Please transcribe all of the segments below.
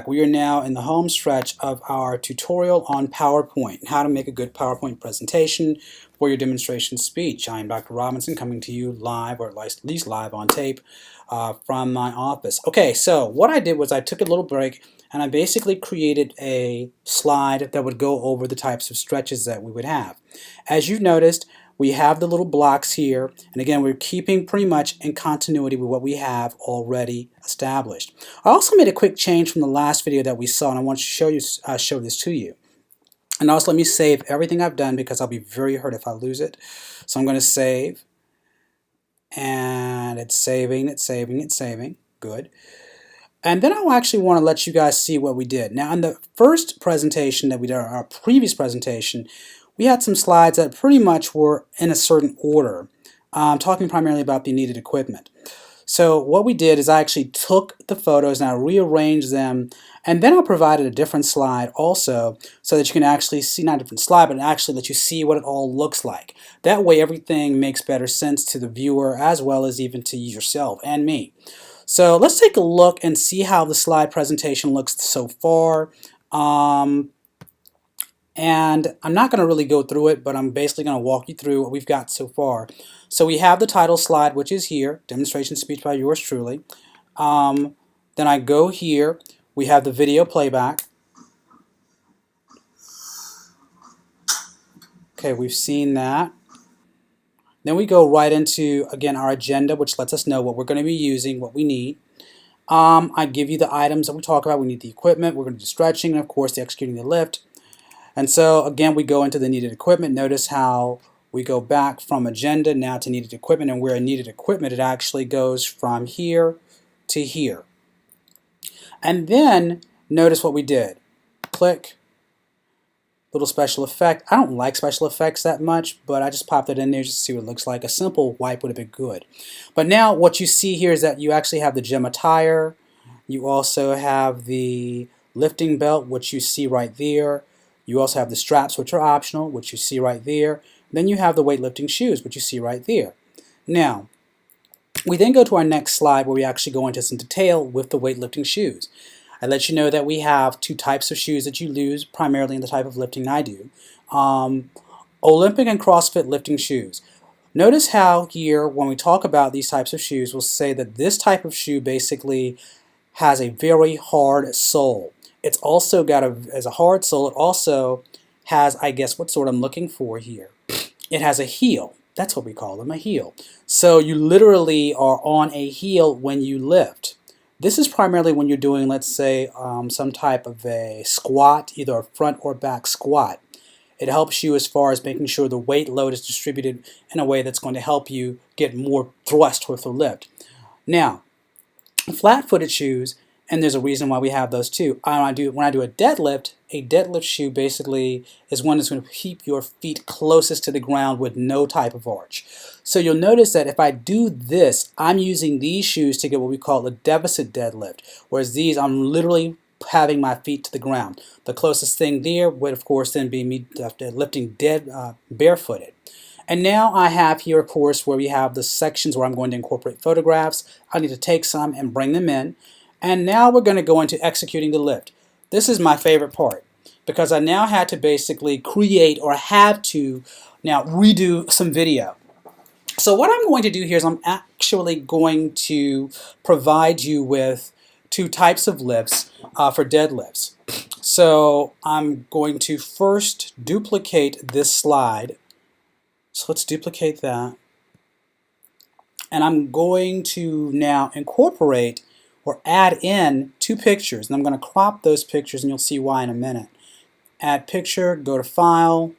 We are now in the home stretch of our tutorial on PowerPoint, how to make a good PowerPoint presentation for your demonstration speech. I am Dr. Robinson, coming to you live, or at least live on tape, from my office. Okay, so what I did was I took a little break and I basically created a slide that would go over the types of stretches that we would have. As you've noticed, we have the little blocks here, and again, we're keeping pretty much in continuity with what we have already established. I also made a quick change from the last video that we saw, and I want to show this to you. And also, let me save everything I've done because I'll be very hurt if I lose it. So I'm going to save, and it's saving, it's saving, it's saving. Good. And then I'll actually want to let you guys see what we did. Now, in the first presentation that we did, our previous presentation, we had some slides that pretty much were in a certain order, talking primarily about the needed equipment. So what we did is I actually took the photos and I rearranged them, and then I provided a different slide also so that you can actually see, not a different slide, but actually that you see what it all looks like. That way everything makes better sense to the viewer as well as even to yourself and me. So let's take a look and see how the slide presentation looks so far. And I'm not going to really go through it, but I'm basically going to walk you through what we've got so far. So we have the title slide, which is here, Demonstration Speech by yours truly. Then I go here, we have the video playback. Okay, we've seen that. Then we go right into, again, our agenda, which lets us know what we're going to be using, what we need. I give you the items that we talk about. We need the equipment, we're going to do stretching, and of course the executing the lift. And so again, we go into the needed equipment. Notice how we go back from agenda now to needed equipment, and where needed equipment, it actually goes from here to here. And then notice what we did. Click, little special effect. I don't like special effects that much, but I just popped it in there just to see what it looks like. A simple wipe would have been good. But now what you see here is that you actually have the gym attire. You also have the lifting belt, which you see right there. You also have the straps, which are optional, which you see right there. Then you have the weightlifting shoes, which you see right there. Now, we then go to our next slide where we actually go into some detail with the weightlifting shoes. I let you know that we have two types of shoes that you use, primarily in the type of lifting I do. Olympic and CrossFit lifting shoes. Notice how here, when we talk about these types of shoes, we'll say that this type of shoe basically has a very hard sole. It's also got as a hard sole, it also has, I guess, what sort I'm looking for here. It has a heel. That's what we call them, a heel. So you literally are on a heel when you lift. This is primarily when you're doing, let's say, some type of a squat, either a front or back squat. It helps you as far as making sure the weight load is distributed in a way that's going to help you get more thrust with the lift. Now, flat-footed shoes, and there's a reason why we have those too. When I do a deadlift shoe basically is one that's going to keep your feet closest to the ground with no type of arch. So you'll notice that if I do this, I'm using these shoes to get what we call a deficit deadlift, whereas these, I'm literally having my feet to the ground. The closest thing there would, of course, then be me lifting barefooted. And now I have here, of course, where we have the sections where I'm going to incorporate photographs. I need to take some and bring them in. And now we're going to go into executing the lift. This is my favorite part because I now had to basically create, or have to now redo some video. So what I'm going to do here is I'm actually going to provide you with two types of lifts for deadlifts. So I'm going to first duplicate this slide. So let's duplicate that. And I'm going to now incorporate or add in two pictures. And I'm going to crop those pictures, and you'll see why in a minute. Add picture, go to File,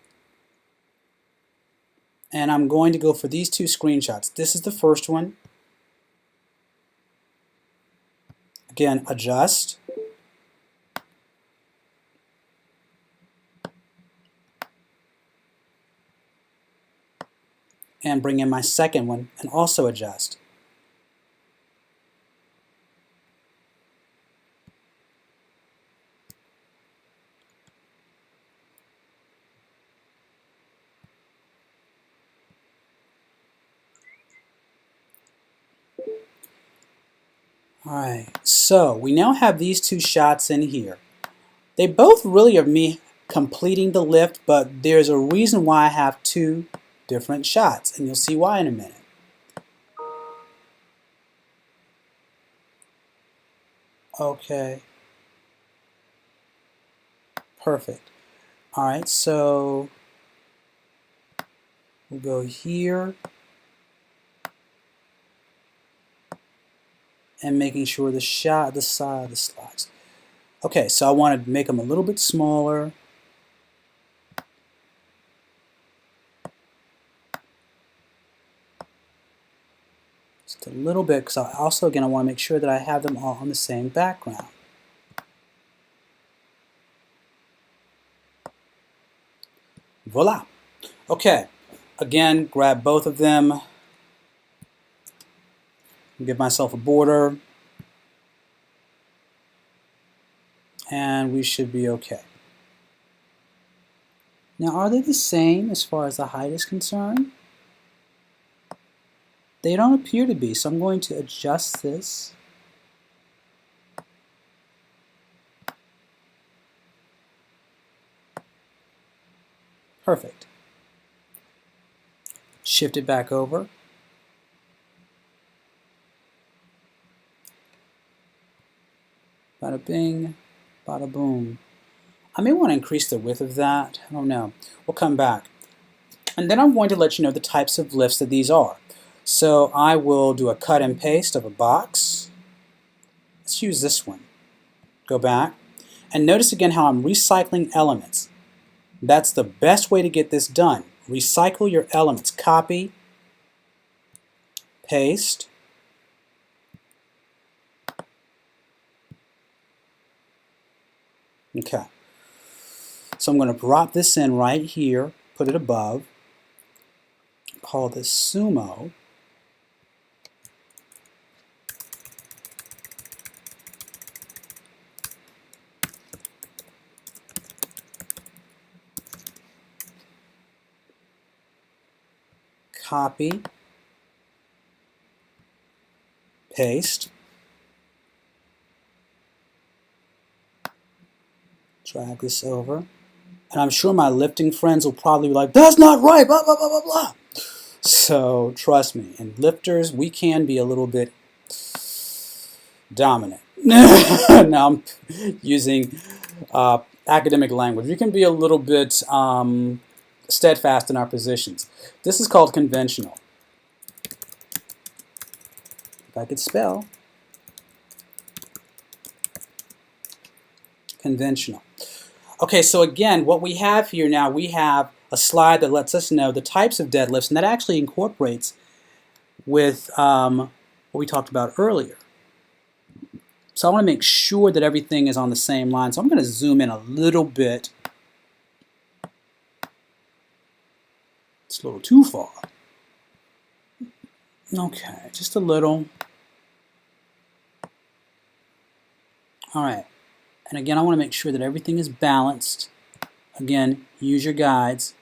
and I'm going to go for these two screenshots. This is the first one. Again, adjust. And bring in my second one and also adjust. Alright, so So we now have these two shots in here. They both really are me completing the lift, but there's a reason why I have two different shots, and you'll see why in a minute. Okay. Perfect. All right, so we'll go here and making sure the side of the slides. Okay, so I want to make them a little bit smaller. Just a little bit, because I also, again, I want to make sure that I have them all on the same background. Voila. Okay, again, grab both of them. Give myself a border. And we should be okay. Now, are they the same as far as the height is concerned? They don't appear to be, so I'm going to adjust this. Perfect. Shift it back over. Bada bing, bada boom. I may want to increase the width of that. I don't know. We'll come back. And then I'm going to let you know the types of lifts that these are. So I will do a cut and paste of a box. Let's use this one. Go back. And notice again how I'm recycling elements. That's the best way to get this done. Recycle your elements. Copy, paste, okay. So I'm going to drop this in right here, put it above, call this Sumo. Copy, paste, drag this over, and I'm sure my lifting friends will probably be like, that's not right, blah, blah, blah, blah, blah. So trust me, and lifters, we can be a little bit dominant. Now I'm using academic language. We can be a little bit steadfast in our positions. This is called conventional. If I could spell. Conventional. Okay, so again, what we have here now, we have a slide that lets us know the types of deadlifts, and that actually incorporates with what we talked about earlier. So I want to make sure that everything is on the same line. So I'm going to zoom in a little bit. It's a little too far. Okay, just a little. All right. And again, I want to make sure that everything is balanced. Again, use your guides.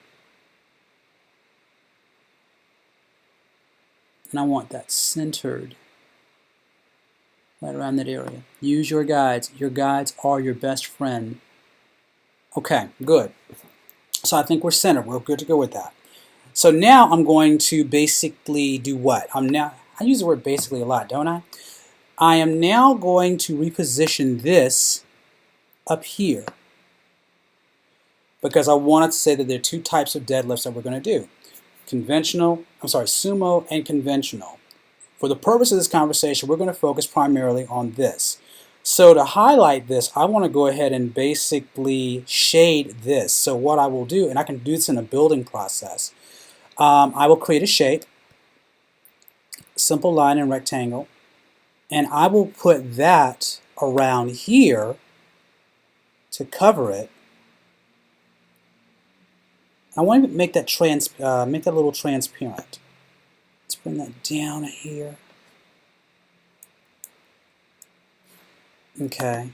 And I want that centered right around that area. Use your guides. Your guides are your best friend. Okay, good. So I think we're centered. We're good to go with that. So now I'm going to basically do what? I use the word basically a lot, don't I? I am now going to reposition this up here because I wanted to say that there are two types of deadlifts that we're going to do. Sumo and conventional. For the purpose of this conversation, we're going to focus primarily on this. So to highlight this, I want to go ahead and basically shade this. So what I will do, and I can do this in a building process, I will create a shape, simple line and rectangle, and I will put that around here to cover it. I want to make that a little transparent. Let's bring that down here. Okay,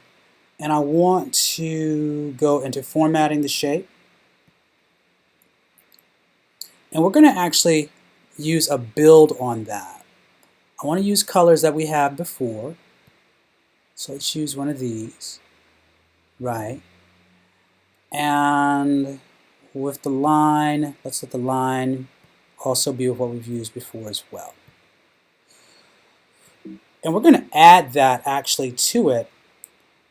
and I want to go into formatting the shape. And we're going to actually use a build on that. I want to use colors that we have before. So let's use one of these, right? And with the line, let's let the line also be what we've used before as well. And we're going to add that actually to it,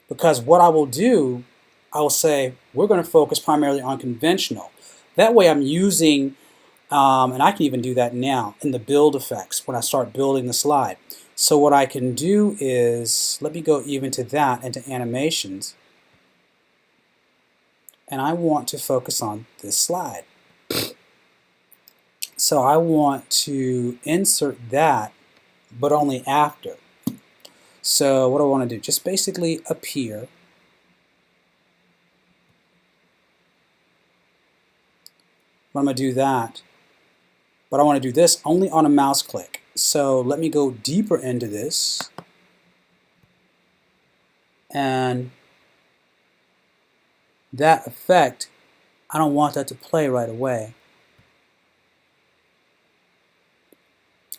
because what I will do, I will say we're going to focus primarily on conventional. That way I'm using, and I can even do that now in the build effects when I start building the slide. So what I can do is, let me go even to that, into animations, and I want to focus on this slide. So I want to insert that, but only after. So what do I want to do? Just basically appear. I'm going to do that, but I want to do this only on a mouse click. So let me go deeper into this, and that effect, I don't want that to play right away.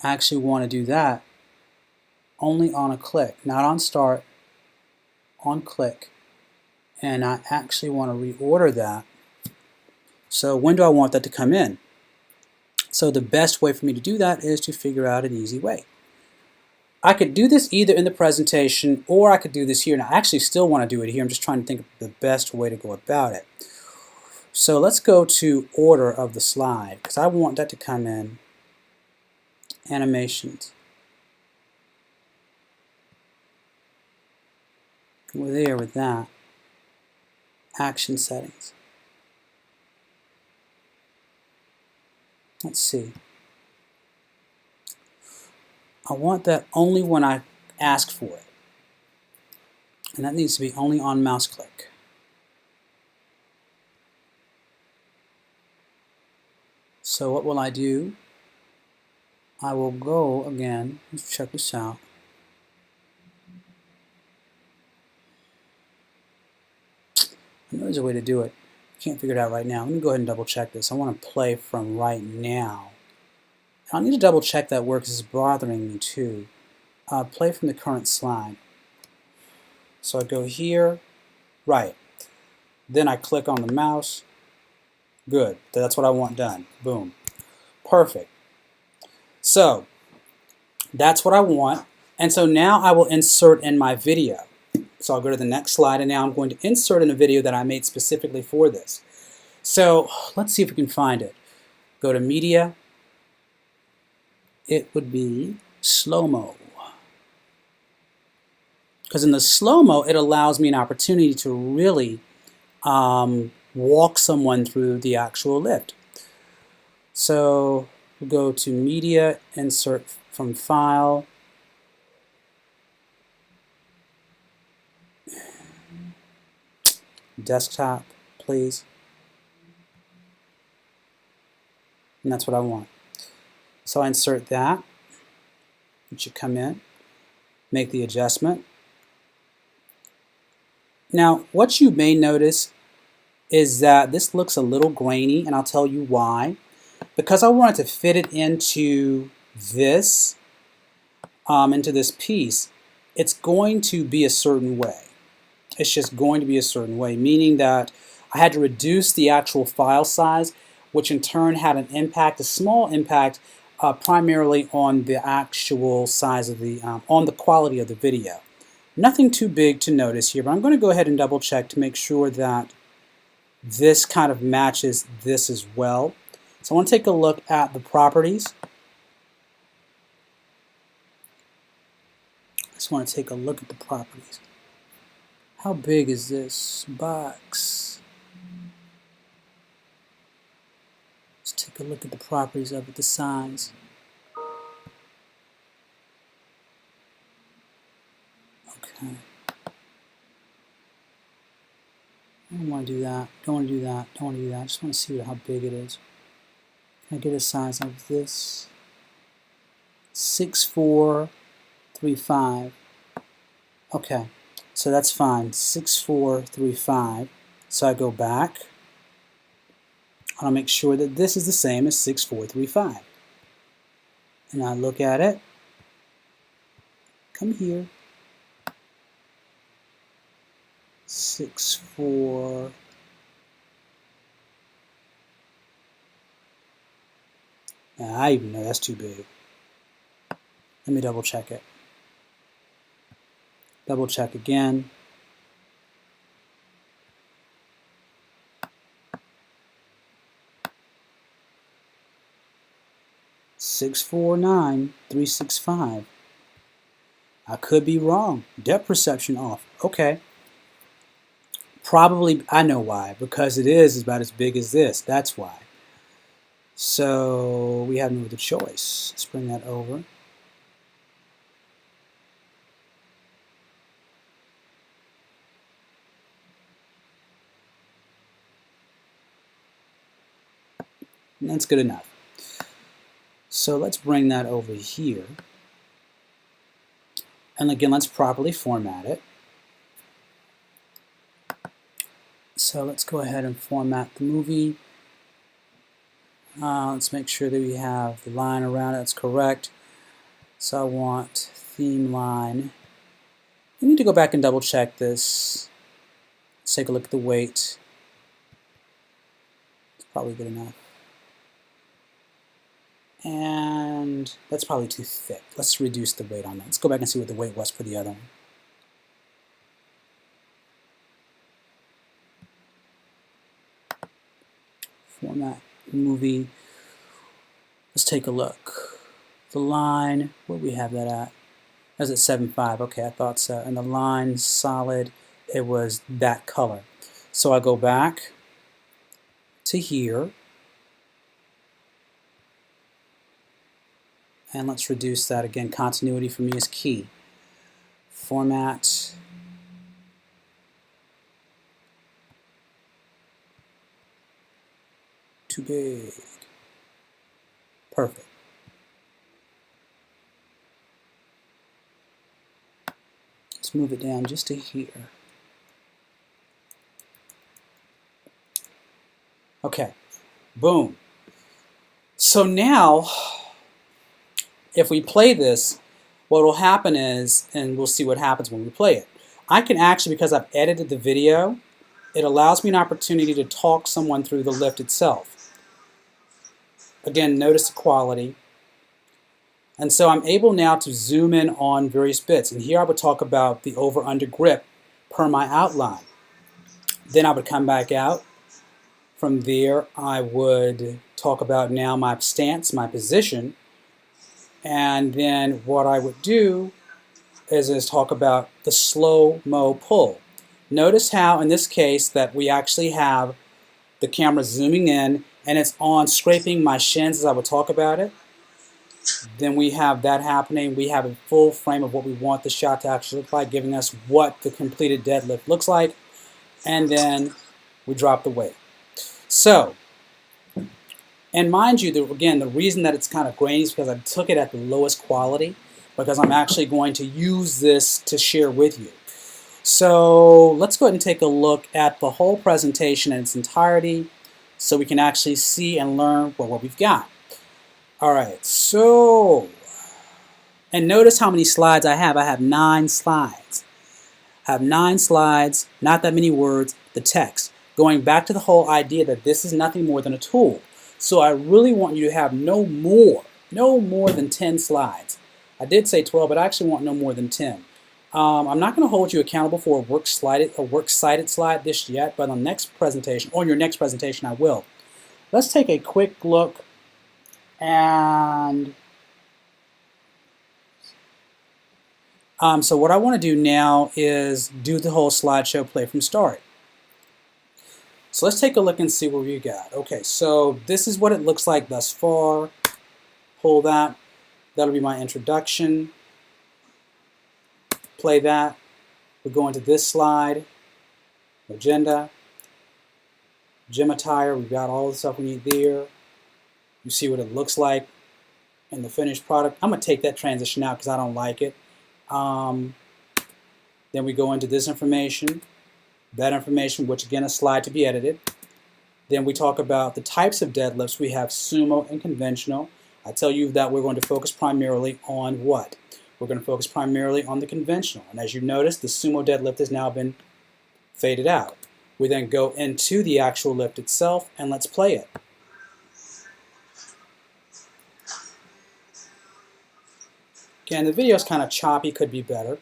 I actually want to do that only on a click, not on start, on click. And I actually want to reorder that. So when do I want that to come in? So the best way for me to do that is to figure out an easy way. I could do this either in the presentation, or I could do this here, and I actually still want to do it here. I'm just trying to think of the best way to go about it. So let's go to order of the slide, because I want that to come in animations. We're there with that. Action settings. Let's see. I want that only when I ask for it. And that needs to be only on mouse click. So what will I do? I will go again, let's check this out. I know there's a way to do it. I can't figure it out right now. Let me go ahead and double check this. I want to play from right now. I'll need to double check that works. It's bothering me too. Play from the current slide. So I go here, right. Then I click on the mouse. Good. That's what I want done. Boom. Perfect. So that's what I want. And so now I will insert in my video. So I'll go to the next slide, and now I'm going to insert in a video that I made specifically for this. So let's see if we can find it. Go to Media. It would be slow-mo. Because in the slow-mo, it allows me an opportunity to really walk someone through the actual lift. So we'll go to Media, Insert from File. Desktop, please. And that's what I want. So I insert that. It should come in. Make the adjustment. Now, what you may notice is that this looks a little grainy, and I'll tell you why. Because I wanted to fit it into this piece, it's going to be a certain way. It's just going to be a certain way, meaning that I had to reduce the actual file size, which in turn had an impact, a small impact, primarily on the actual size of the, on the quality of the video. Nothing too big to notice here, but I'm going to go ahead and double check to make sure that this kind of matches this as well. So I want to take a look at the properties. I just want to take a look at the properties. How big is this box? Let's take a look at the properties of it, the size. Okay. I don't want to do that. Don't want to do that. Don't want to do that. I just want to see how big it is. Can I get a size of this? 6435. Okay. So that's fine, 6435. So I go back. I'll make sure that this is the same as 6435. And I look at it. Come here. 6'4". I even know that's too big. Let me double check it. Double check again. (649,365). I could be wrong. Depth perception off. Okay. Probably, I know why. Because it is about as big as this. That's why. So we have no other choice. Let's bring that over. And that's good enough. So let's bring that over here. And again, let's properly format it. So let's go ahead and format the movie. Let's make sure that we have the line around it. That's correct. So I want theme line. We need to go back and double check this. Let's take a look at the weight. It's probably good enough. And that's probably too thick. Let's reduce the weight on that. Let's go back and see what the weight was for the other one. Format movie. Let's take a look. The line, where we have that at? That's at 7.5. Okay, I thought so. And the line solid, it was that color. So I go back to here. And let's reduce that again. Continuity for me is key. Format. Too big. Perfect. Let's move it down just to here. Okay. Boom. So now, if we play this, what will happen is, and we'll see what happens when we play it, I can actually, because I've edited the video, it allows me an opportunity to talk someone through the lift itself. Again, notice the quality. And so I'm able now to zoom in on various bits. And here I would talk about the over-under grip per my outline. Then I would come back out. From there, I would talk about now my stance, my position. And then what I would do is talk about the slow-mo pull. Notice how, in this case, that we actually have the camera zooming in, and it's on scraping my shins as I would talk about it. Then we have that happening. We have a full frame of what we want the shot to actually look like, giving us what the completed deadlift looks like. And then we drop the weight. So, and mind you, again, the reason that it's kind of grainy is because I took it at the lowest quality, because I'm actually going to use this to share with you. So let's go ahead and take a look at the whole presentation in its entirety so we can actually see and learn what we've got. All right, so, and notice how many slides I have. I have 9 slides. I have 9 slides, not that many words, the text. Going back to the whole idea that this is nothing more than a tool. So I really want you to have no more than 10 slides. I did say 12, but I actually want no more than 10. I'm not going to hold you accountable for a works cited slide this yet, but on next presentation, on your next presentation, I will. Let's take a quick look, and so what I want to do now is do the whole slideshow play from start. So let's take a look and see what we got. Okay, so this is what it looks like thus far. Pull that. That'll be my introduction. Play that. We go into this slide. Agenda. Gym attire. We've got all the stuff we need there. You see what it looks like in the finished product. I'm going to take that transition out because I don't like it. Then we go into this information. That information, which again is a slide to be edited. Then we talk about the types of deadlifts. We have sumo and conventional. I tell you that we're going to focus primarily on what? We're going to focus primarily on the conventional. And as you notice, the sumo deadlift has now been fade it out. We then go into the actual lift itself, and let's play it. Again, the video is kind of choppy, could be better.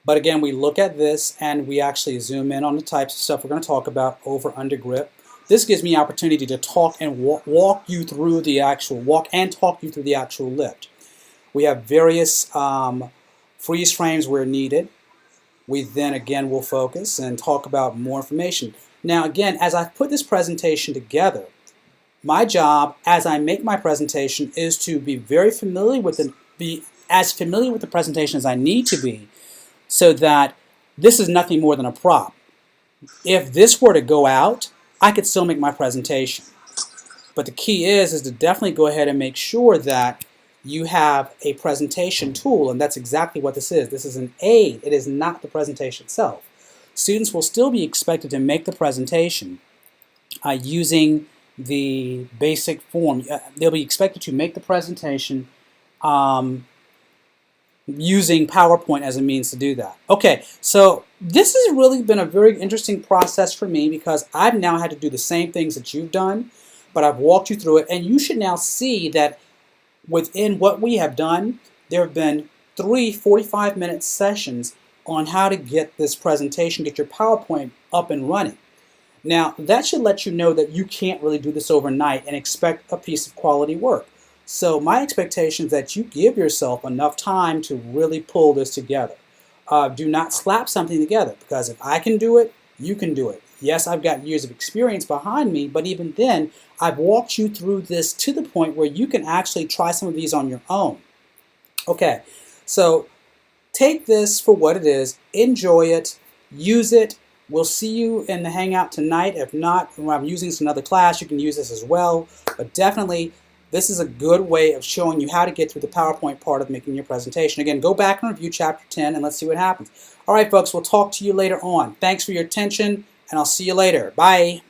But again, we look at this and we actually zoom in on the types of stuff we're going to talk about, over, under grip. This gives me opportunity to talk and walk you through the actual lift. We have various freeze frames where needed. We then again will focus and talk about more information. Now again, as I've put this presentation together, my job as I make my presentation is to be as familiar with the presentation as I need to be, so that this is nothing more than a prop. If this were to go out, I could still make my presentation. But the key is to definitely go ahead and make sure that you have a presentation tool, and that's exactly what this is. This is an aid. It is not the presentation itself. Students will still be expected to make the presentation using the basic form. They'll be expected to make the presentation using PowerPoint as a means to do that. Okay, so this has really been a very interesting process for me, because I've now had to do the same things that you've done, but I've walked you through it, and you should now see that within what we have done, there have been 3 45-minute sessions on how to get this presentation, get your PowerPoint up and running. Now, that should let you know that you can't really do this overnight and expect a piece of quality work. So my expectation is that you give yourself enough time to really pull this together. Do not slap something together, because if I can do it, you can do it. Yes, I've got years of experience behind me, but even then, I've walked you through this to the point where you can actually try some of these on your own. Okay, so take this for what it is, enjoy it, use it. We'll see you in the Hangout tonight. If not, when I'm using this in another class, you can use this as well. But definitely, this is a good way of showing you how to get through the PowerPoint part of making your presentation. Again, go back and review Chapter 10 and let's see what happens. All right, folks, we'll talk to you later on. Thanks for your attention, and I'll see you later. Bye.